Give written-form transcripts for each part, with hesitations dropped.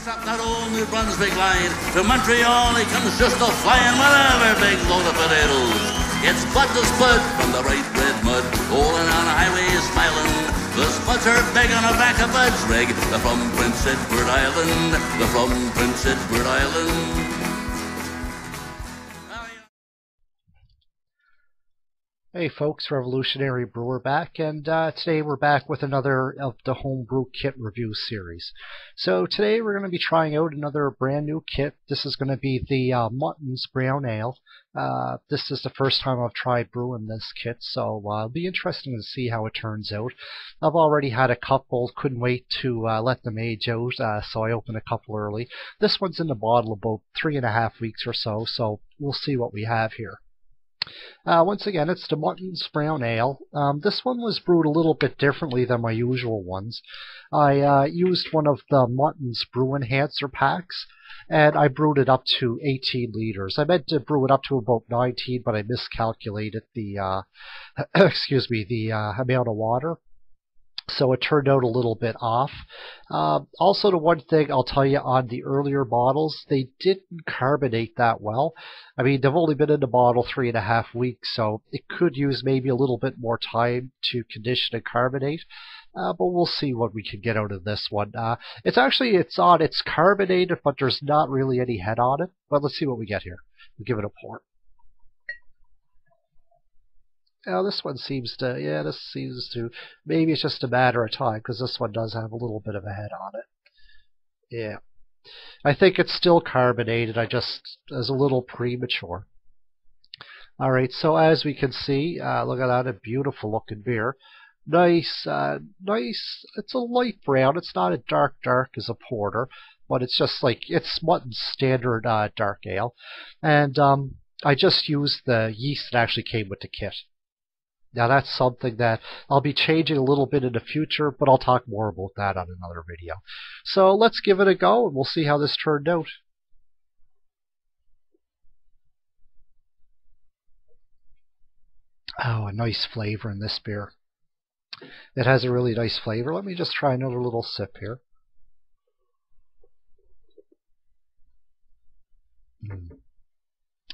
Up that old New Brunswick line to Montreal, he comes just a flying with every big load of potatoes. It's bud to spud from the bright red mud, rolling on a highway smiling. The spuds are big on the back of Bud's rig. They're from Prince Edward Island. They're from Prince Edward Island. Hey folks, Revolutionary Brewer back, and today we're back with another of the Homebrew kit review series. So today we're going to be trying out another brand new kit. This is going to be the Muntons Brown Ale. This is the first time I've tried brewing this kit, so it'll be interesting to see how it turns out. I've already had a couple, couldn't wait to let them age out, so I opened a couple early. This one's in the bottle about 3.5 weeks or so, so we'll see what we have here. Once again, it's the Muntons Brown Ale. This one was brewed a little bit differently than my usual ones. I used one of the Muntons Brew Enhancer packs, and I brewed it up to 18 liters. I meant to brew it up to about 19, but I miscalculated the amount of water. So it turned out a little bit off. Also, the one thing I'll tell you on the earlier bottles, they didn't carbonate that well. I mean, they've only been in the bottle 3.5 weeks, so it could use maybe a little bit more time to condition and carbonate. But we'll see what we can get out of this one. It's carbonated, but there's not really any head on it. But let's see what we get here. We'll give it a pour. Now this one seems to, maybe it's just a matter of time, because this one does have a little bit of a head on it. Yeah. I think it's still carbonated, is a little premature. Alright, so as we can see, look at that, a beautiful looking beer. Nice, it's a light brown, it's not a dark as a porter, but it's just like, it's Muntons standard dark ale. And I just used the yeast that actually came with the kit. Now that's something that I'll be changing a little bit in the future, but I'll talk more about that on another video. So let's give it a go, and we'll see how this turned out. Oh, a nice flavor in this beer. It has a really nice flavor. Let me just try another little sip here.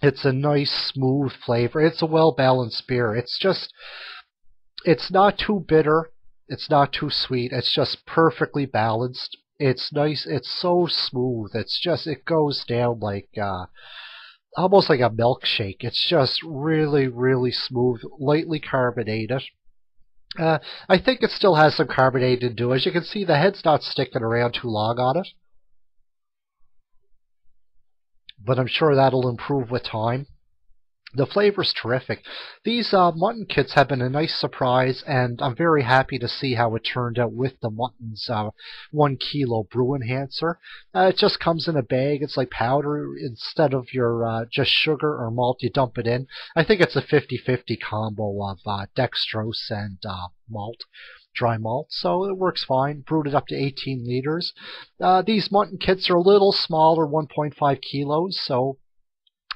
It's a nice, smooth flavor. It's a well-balanced beer. It's not too bitter. It's not too sweet. It's just perfectly balanced. It's nice. It's so smooth. It goes down like, almost like a milkshake. It's just really, really smooth, lightly carbonated. I think it still has some carbonated to it. As you can see, the head's not sticking around too long on it. But I'm sure that'll improve with time. The flavor's terrific. These Munton kits have been a nice surprise, and I'm very happy to see how it turned out with the Muntons 1 kilo brew enhancer. It just comes in a bag. It's like powder. Instead of your just sugar or malt, you dump it in. I think it's a 50-50 combo of dextrose and malt. Dry malt, so it works fine. Brewed it up to 18 liters. These Munton kits are a little smaller, 1.5 kilos, so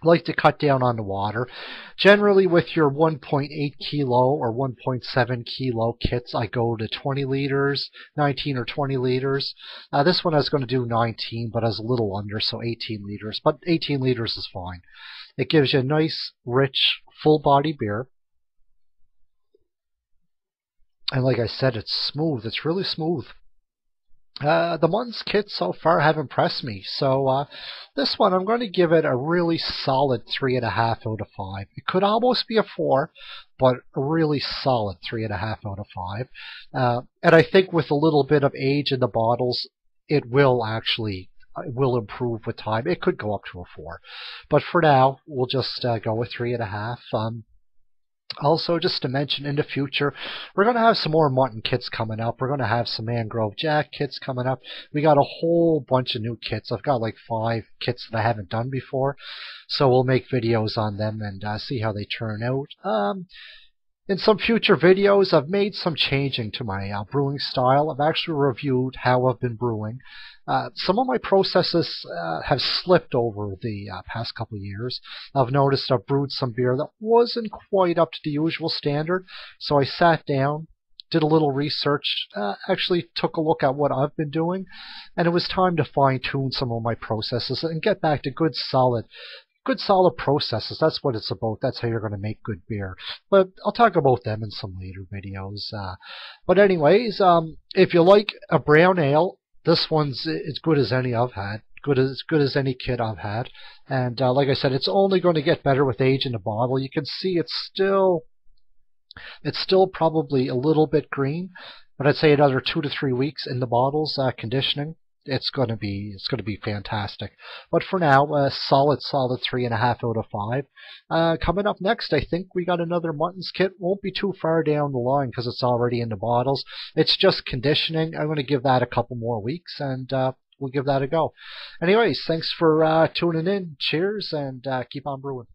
I like to cut down on the water. Generally with your 1.8 kilo or 1.7 kilo kits, I go to 20 liters, 19 or 20 liters. This one I was going to do 19, but I was a little under, so 18 liters. But 18 liters is fine. It gives you a nice, rich, full-body beer. And like I said, it's smooth. It's really smooth. The Muntons kits so far have impressed me. So this one, I'm going to give it a really solid 3.5 out of 5. It could almost be a 4, but a really solid 3.5 out of 5. And I think with a little bit of age in the bottles, it will improve with time. It could go up to a 4. But for now, we'll just go with 3.5. Also, just to mention, in the future, we're going to have some more Munton kits coming up. We're going to have some Mangrove Jack kits coming up. We got a whole bunch of new kits. I've got like 5 kits that I haven't done before. So we'll make videos on them and see how they turn out. In some future videos, I've made some changing to my brewing style. I've actually reviewed how I've been brewing. Some of my processes have slipped over the past couple of years. I've noticed I've brewed some beer that wasn't quite up to the usual standard, so I sat down did a little research, actually took a look at what I've been doing, and it was time to fine-tune some of my processes and get back to good solid processes. That's what it's about. That's how you're going to make good beer. But I'll talk about them in some later videos. But anyways, if you like a brown ale, this one's as good as any I've had. Good as any kit I've had. And like I said, it's only going to get better with age in the bottle. You can see it's still probably a little bit green, but I'd say another 2 to 3 weeks in the bottles conditioning. It's going to be fantastic. But for now, a solid 3.5 out of 5. Coming up next, I think we got another Muntons kit. Won't be too far down the line because it's already in the bottles. It's just conditioning. I'm going to give that a couple more weeks, and we'll give that a go. Anyways, thanks for tuning in. Cheers, and keep on brewing.